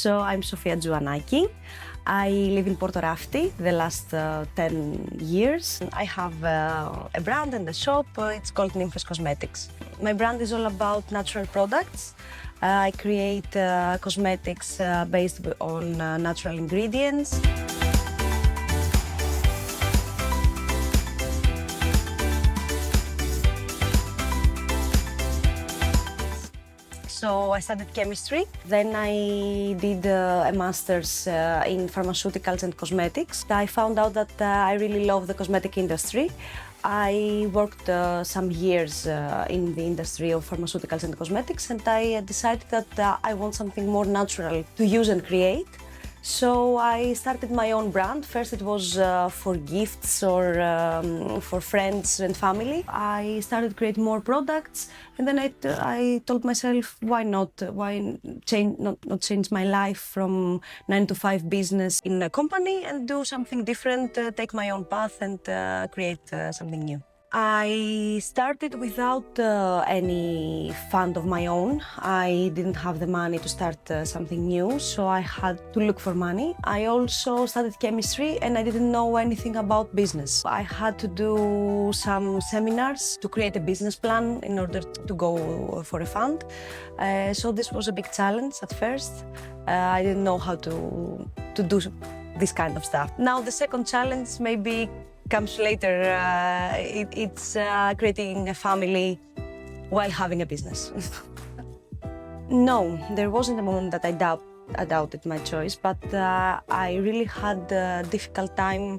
So I'm Sofia Tzouanaki. I live in Porto Rafti the last 10 years. I have a brand and a shop. It's called Nymfes Cosmetics. My brand is all about natural products. I create cosmetics based on natural ingredients. So I studied chemistry, then I did a master's in pharmaceuticals and cosmetics. I found out that I really love the cosmetic industry. I worked some years in the industry of pharmaceuticals and cosmetics, and I decided that I want something more natural to use and create. So I started my own brand. First it was for gifts or for friends and family. I started creating more products, and then I told myself, why not? Why not change my life from 9-to-5 business in a company and do something different, take my own path and create something new. I started without any fund of my own. I didn't have the money to start something new, so I had to look for money. I also studied chemistry and I didn't know anything about business. I had to do some seminars to create a business plan in order to go for a fund. So this was a big challenge at first. I didn't know how to do this kind of stuff. Now the second challenge maybe comes later. It's creating a family while having a business. No, there wasn't a moment that I doubted my choice, but I really had a difficult time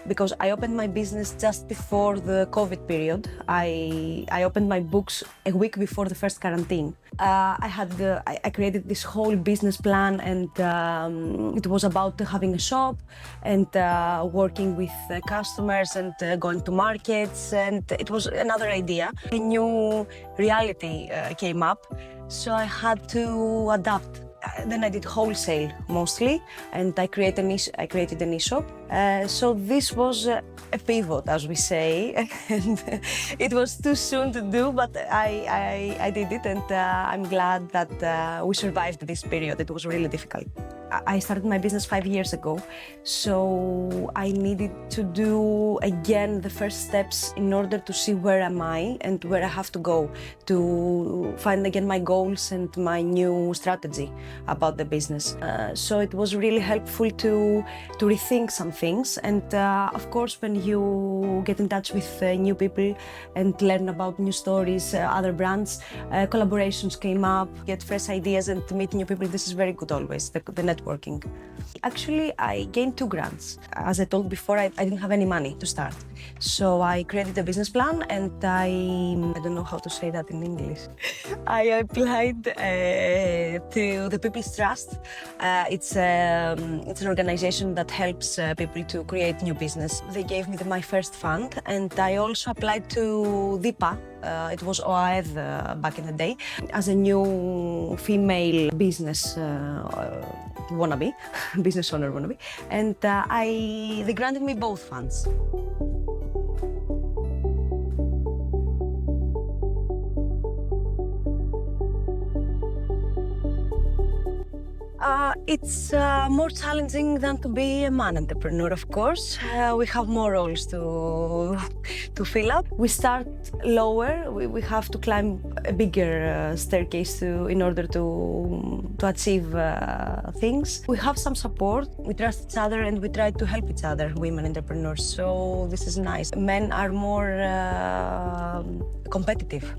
because I opened my business just before the COVID period. I opened my books a week before the first quarantine. I created this whole business plan, and it was about having a shop and working with customers and going to markets, and it was another idea. A new reality came up, so I had to adapt. Then I did wholesale mostly, and I created an e-shop. So this was a pivot, as we say, and it was too soon to do, but I did it, and I'm glad that we survived this period. It was really difficult. I started my business 5 years ago, so I needed to do again the first steps in order to see where am I and where I have to go to find again my goals and my new strategy about the business. So it was really helpful to rethink some things, and of course when you get in touch with new people and learn about new stories, other brands, collaborations came up, get fresh ideas and meet new people. This is very good always, the networking. Actually, I gained 2 grants. As I told before, I didn't have any money to start. So I created a business plan, and I don't know how to say that in English. I applied to the People's Trust. It's an organization that helps people to create new business. They gave me my first fund, and I also applied to DIPA. It was OAED back in the day, as a new female business wannabe, business owner wannabe, and they granted me both funds. It's more challenging than to be a man entrepreneur, of course. We have more roles to fill up. We start lower. We have to climb a bigger staircase in order to achieve things. We have some support. We trust each other and we try to help each other, women entrepreneurs. So this is nice. Men are more competitive.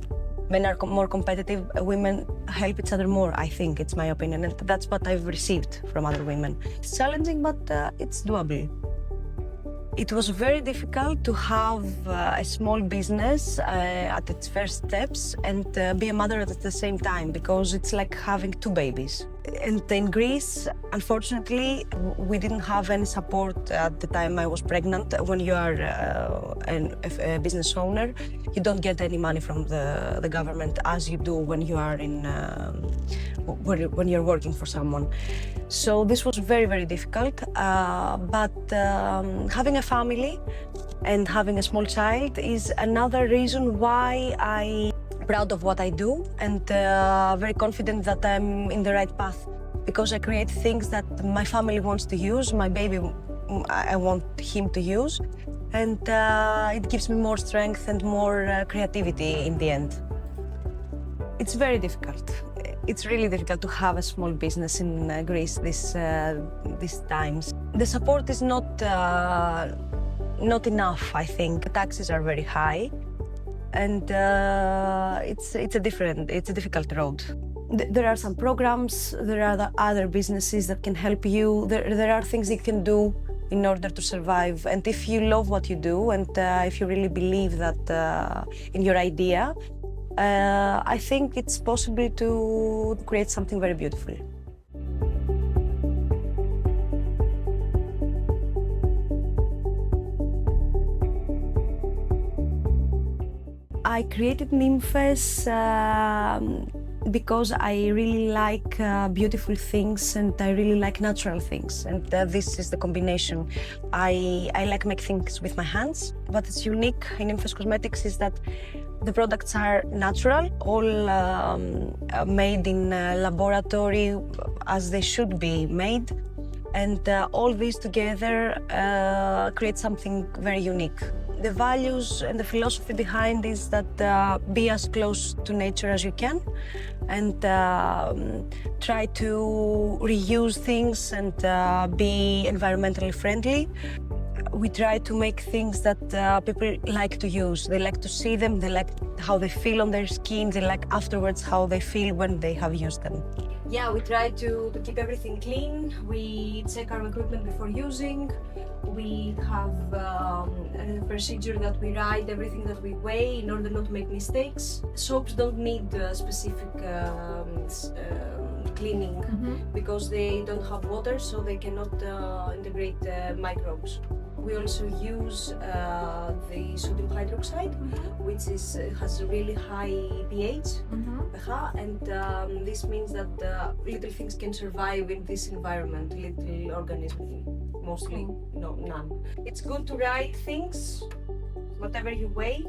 Men are more competitive, women help each other more, I think, it's my opinion, and that's what I've received from other women. It's challenging, but it's doable. It was very difficult to have a small business at its first steps and be a mother at the same time, because it's like having 2 babies. And in Greece, unfortunately, we didn't have any support at the time I was pregnant. When you are a business owner, you don't get any money from the government as you do when you are when you're working for someone. So this was very, very difficult. But having a family and having a small child is another reason why I'm proud of what I do and very confident that I'm in the right path. because I create things that my family wants to use, my baby, I want him to use, and it gives me more strength and more creativity in the end. It's very difficult. It's really difficult to have a small business in Greece these times. The support is not enough, I think. The taxes are very high, and it's a difficult road. There are some programs, there are other businesses that can help you. There are things you can do in order to survive. And if you love what you do, and if you really believe that in your idea, I think it's possible to create something very beautiful. I created Nymfes because I really like beautiful things, and I really like natural things, and this is the combination. I like make things with my hands. What's unique in Nymfes Cosmetics is that the products are natural, all made in a laboratory as they should be made, and all these together create something very unique. The values and the philosophy behind is that be as close to nature as you can, and try to reuse things and be environmentally friendly. We try to make things that people like to use. They like to see them, they like how they feel on their skin, they like afterwards how they feel when they have used them. Yeah, we try to keep everything clean. We check our equipment before using. We have a procedure that we write everything that we weigh in order not to make mistakes. Soaps don't need specific cleaning because they don't have water, so they cannot integrate microbes. We also use the sodium hydroxide, which has a really high pH, and this means that little things can survive in this environment, little organisms, mostly none. It's good to write things, whatever you weigh.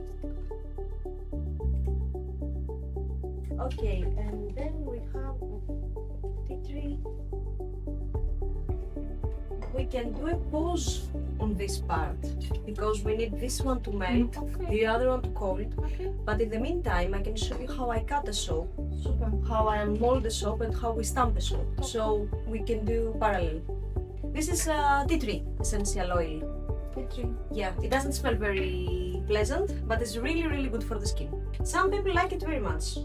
Okay, and then we have tea tree. We can do a pause on this part because we need this one to melt, the other one to cold. But in the meantime, I can show you how I cut the soap, how I mold the soap, and how we stamp the soap. So we can do parallel. This is tea tree essential oil. Tea tree. Yeah, it doesn't smell very pleasant, but it's really, really good for the skin. Some people like it very much.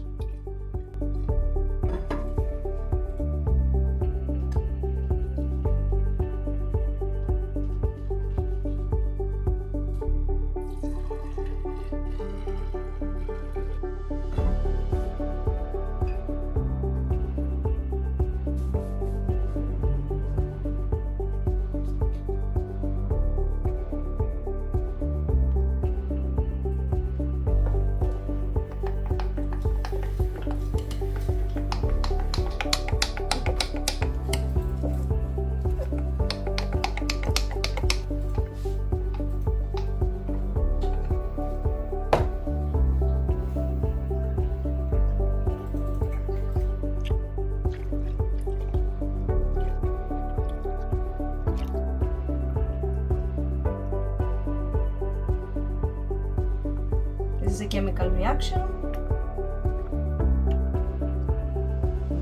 This is a chemical reaction.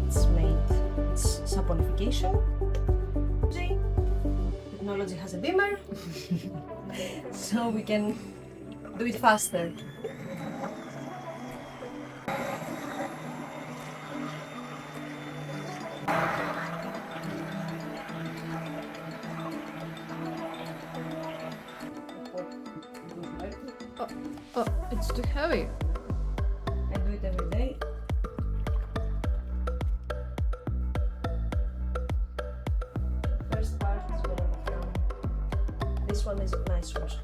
It's saponification. Technology has a dimmer, so we can do it faster. Oh, it's too heavy. I do it every day. First part is what I've done. This one is nice wash.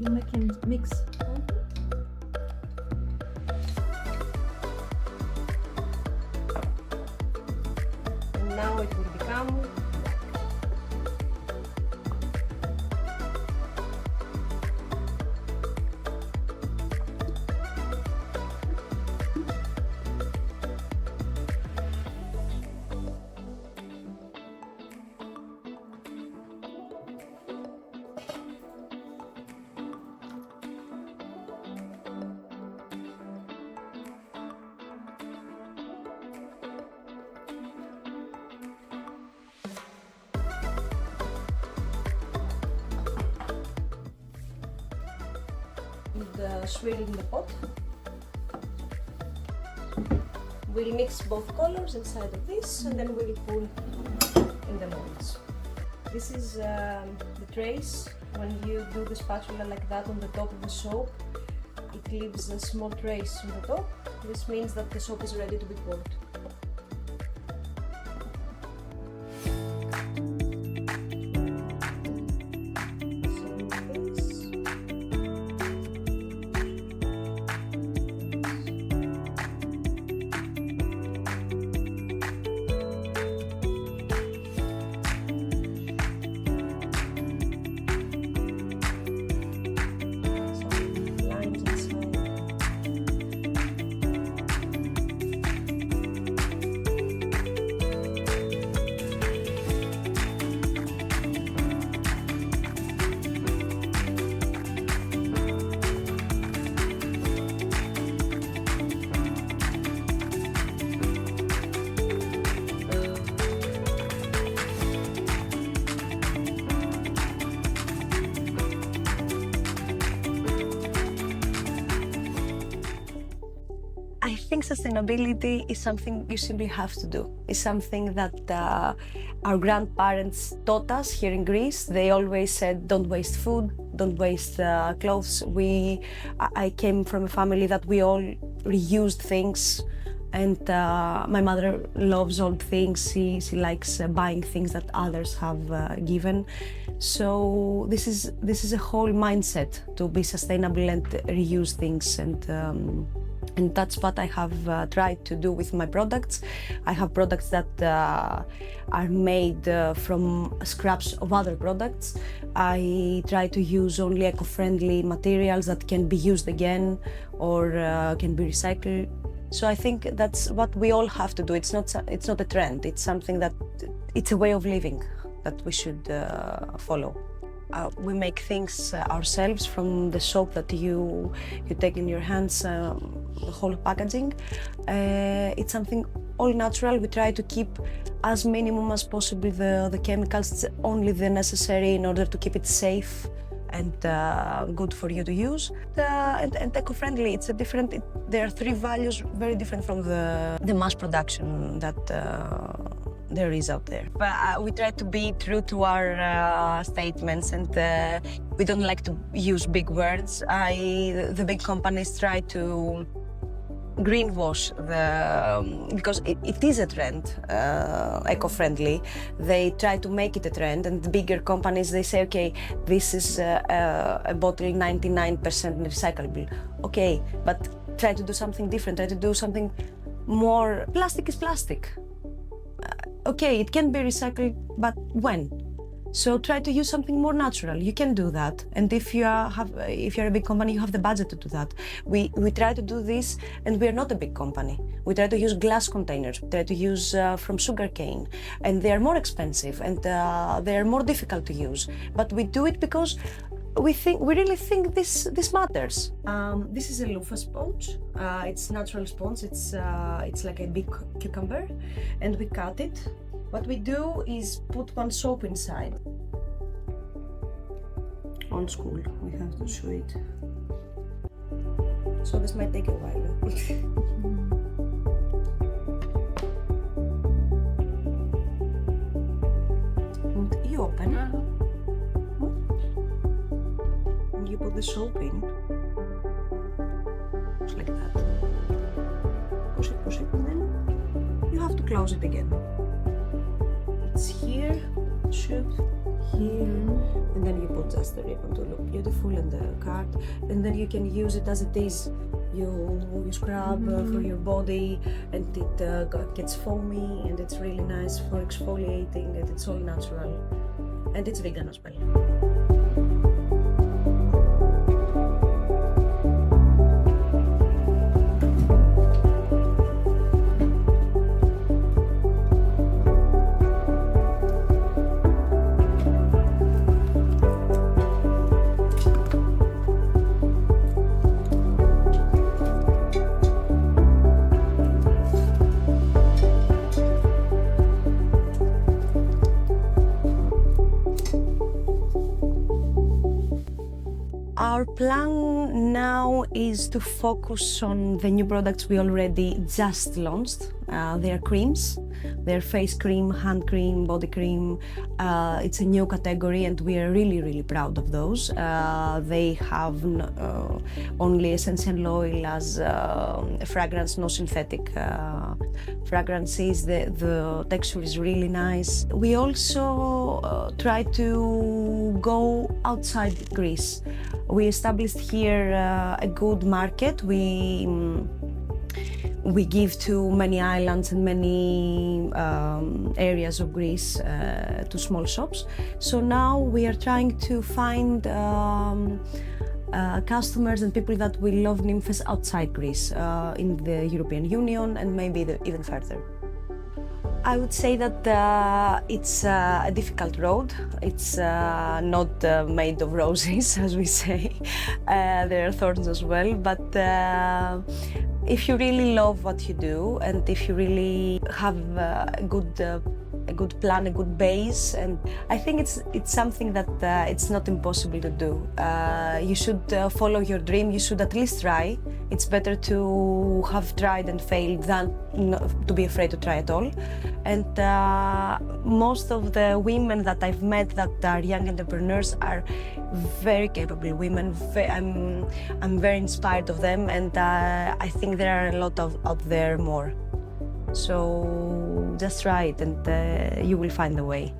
You making mix? And now it will become swirl in the pot. We'll mix both colors inside of this and then we'll pull in the molds. This is the trace. When you do the spatula like that on the top of the soap, it leaves a small trace on the top. This means that the soap is ready to be poured. I think sustainability is something you simply have to do. It's something that our grandparents taught us here in Greece. They always said, don't waste food, don't waste clothes. I came from a family that we all reused things, and my mother loves old things. She likes buying things that others have given. So this is a whole mindset to be sustainable and reuse things, and that's what I have tried to do with my products. I have products that are made from scraps of other products. I try to use only eco-friendly materials that can be used again or can be recycled. So I think that's what we all have to do. It's not a trend. It's something that it's a way of living that we should follow. We make things ourselves from the soap that you take in your hands, the whole packaging. It's something all natural. We try to keep as minimum as possible the chemicals, only the necessary in order to keep it safe and good for you to use. And eco-friendly, it's a different. There are three values very different from the mass production that there is out there. But we try to be true to our statements, and we don't like to use big words. The big companies try to greenwash because it is a trend, eco-friendly. They try to make it a trend, and the bigger companies, they say, okay, this is a bottle 99% recyclable. Okay, but try to do something different, try to do something more. Plastic is plastic. Okay, it can be recycled, but when? So try to use something more natural. You can do that, and if you're a big company, you have the budget to do that. We try to do this, and we are not a big company. We try to use glass containers. We try to use from sugarcane, and they are more expensive and they are more difficult to use. But we do it because we really think this matters. This is a loofah sponge. It's natural sponge. It's like a big cucumber, and we cut it. What we do is put one soap inside. On school, we have to show it. So this might take a while. And you open it. And you put the soap in. Just like that. Push it, and then you have to close it again. It's here, shoot, here, and then you put just the ribbon to look beautiful and the card, and then you can use it as it is. You scrub for your body, and it gets foamy, and it's really nice for exfoliating, and it's all natural, and it's vegan as well. Our plan now is to focus on the new products we already just launched. They are creams. They're face cream, hand cream, body cream. It's a new category and we are really proud of those. They have only essential oil as a fragrance, no synthetic fragrances. The texture is really nice. We also try to go outside Greece. We established here a good market. We give to many islands and many areas of Greece to small shops. So now we are trying to find customers and people that will love Nymfes outside Greece, in the European Union and maybe even further. I would say that it's a difficult road. It's not made of roses, as we say. There are thorns as well, but if you really love what you do and if you really have a good plan, a good base, and I think it's something that it's not impossible to do. You should follow your dream. You should at least try. It's better to have tried and failed than to be afraid to try at all. And most of the women that I've met that are young entrepreneurs are very capable women. I'm very inspired of them, and I think there are a lot out there more. So just try it and you will find the way.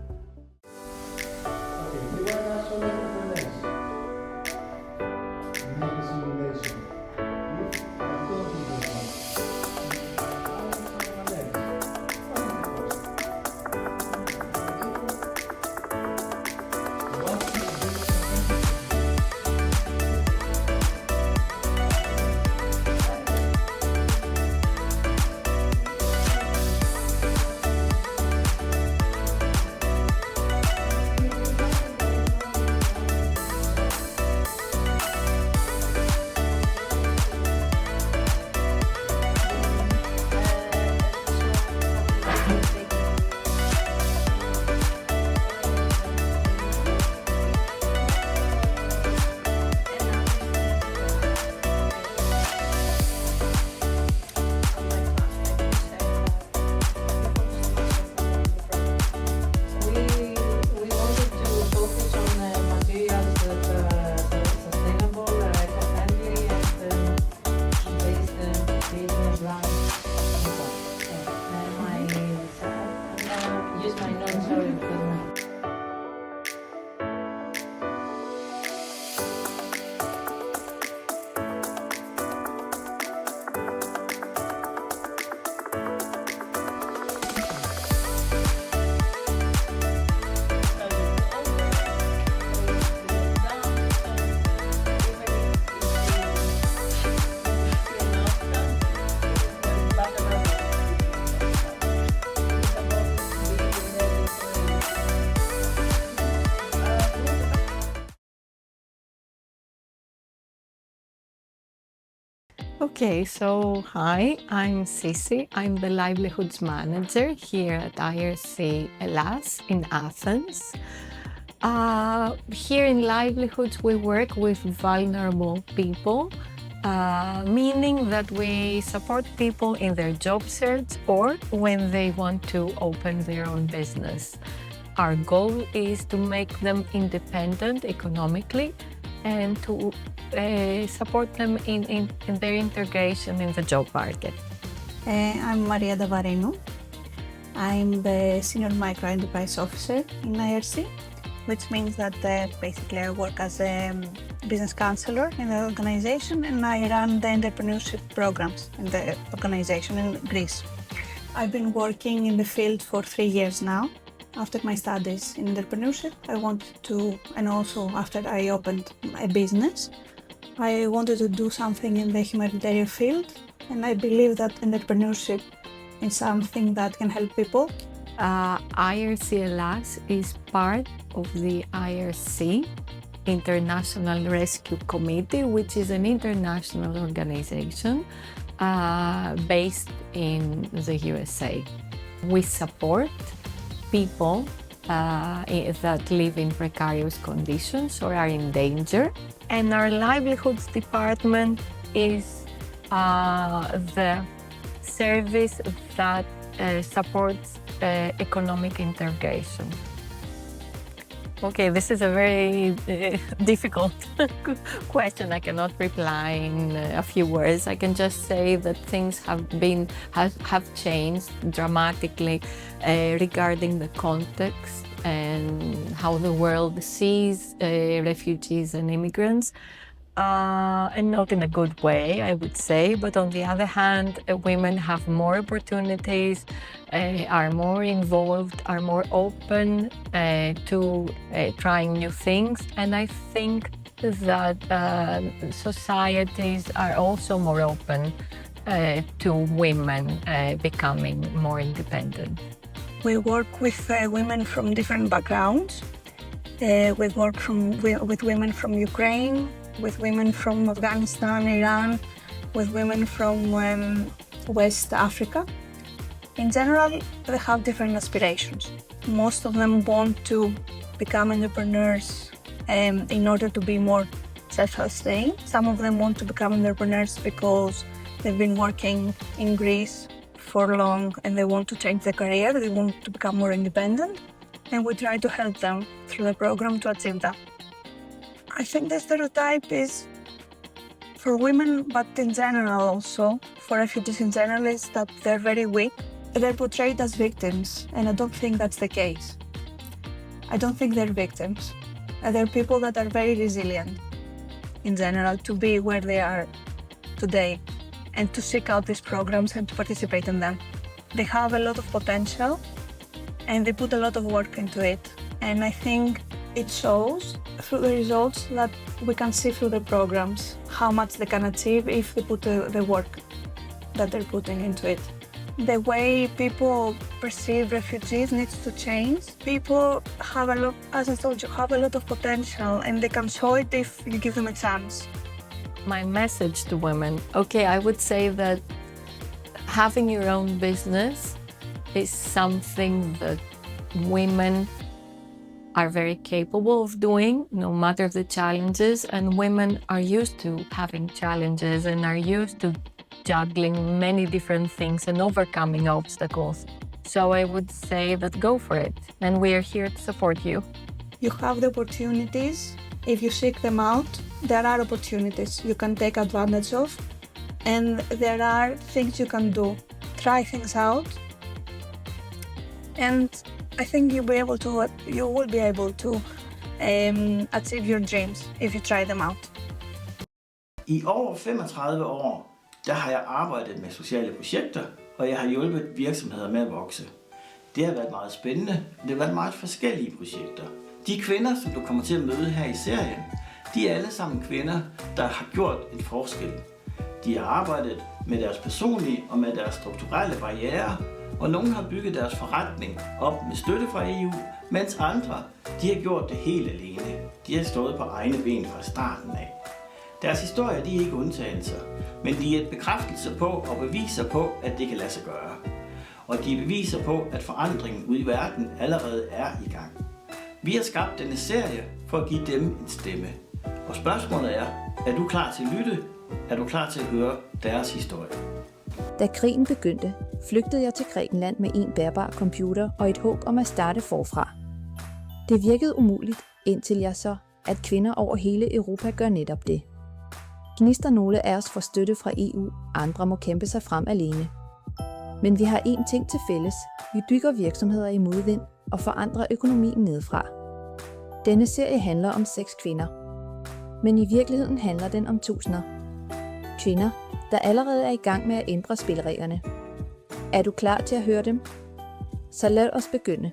Okay, so hi, I'm Sisi. I'm the Livelihoods Manager here at IRC Hellas in Athens. Here in Livelihoods, we work with vulnerable people, meaning that we support people in their job search or when they want to open their own business. Our goal is to make them independent economically and to support them in their integration in the job market. I'm Maria Davarenu. I'm the Senior Micro Enterprise Officer in IRC, which means that basically I work as a business counselor in the organization and I run the entrepreneurship programs in the organization in Greece. I've been working in the field for 3 years now. After my studies in entrepreneurship, I wanted to, and also after I opened a business, I wanted to do something in the humanitarian field, and I believe that entrepreneurship is something that can help people. IRC Hellas is part of the IRC International Rescue Committee, which is an international organization based in the USA. We support people that live in precarious conditions or are in danger, And our livelihoods department is the service that supports economic integration. Okay, this is a very difficult question. I cannot reply in a few words. I can just say that things have changed dramatically regarding the context and how the world sees refugees and immigrants. And not in a good way, I would say. But on the other hand, women have more opportunities, are more involved, are more open to trying new things. And I think that societies are also more open to women becoming more independent. We work with women from different backgrounds. We work with women from Ukraine, with women from Afghanistan, Iran, with women from West Africa. In general, they have different aspirations. Most of them want to become entrepreneurs in order to be more self-sustained. Some of them want to become entrepreneurs because they've been working in Greece for long and they want to change their career, they want to become more independent, and we try to help them through the program to achieve that. I think the stereotype is for women, but in general also, for refugees in general, is that they're very weak. They're portrayed as victims, and I don't think that's the case. I don't think they're victims. They're people that are very resilient in general to be where they are today and to seek out these programs and to participate in them. They have a lot of potential and they put a lot of work into it. And I think it shows through the results that we can see through the programs how much they can achieve if they put the work that they're putting into it. The way people perceive refugees needs to change. People have a lot, as I told you, have a lot of potential and they can show it if you give them a chance. My message to women, okay, I would say that having your own business is something that women are very capable of doing, no matter the challenges, and women are used to having challenges and are used to juggling many different things and overcoming obstacles. So I would say that go for it, and we are here to support you. You have the opportunities. If you seek them out, there are opportunities you can take advantage of, and there are things you can do. Try things out, and I think you will be able to achieve your dreams if you try them out. I over 35 år, der har jeg arbejdet med sociale projekter, og jeg har hjulpet virksomheder med at vokse. Det har været meget spændende, og det har været meget forskellige projekter. De kvinder, som du kommer til at møde her i serien, de er alle sammen kvinder, der har gjort en forskel. De har arbejdet med deres personlige og med deres strukturelle barrierer, og nogle har bygget deres forretning op med støtte fra EU, mens andre, de har gjort det helt alene. De har stået på egne ben fra starten af. Deres historier, de er ikke undtagelser, men de er et bekræftelse på og beviser på, at det kan lade sig gøre. Og de beviser på, at forandringen ude i verden allerede er i gang. Vi har skabt denne serie for at give dem en stemme. Og spørgsmålet er du klar til at lytte? Er du klar til at høre deres historie? Da krigen begyndte, flygtede jeg til Grækenland med en bærbar computer og et håb om at starte forfra. Det virkede umuligt, indtil jeg så, at kvinder over hele Europa gør netop det. Gnister nogle af os får støtte fra EU, andre må kæmpe sig frem alene. Men vi har én ting til fælles. Vi bygger virksomheder i modvind og forandrer økonomien nedefra. Denne serie handler om 6 kvinder. Men i virkeligheden handler den om tusinder. Kvinder, der allerede er i gang med at ændre spillereglerne. Er du klar til at høre dem? Så lad os begynde.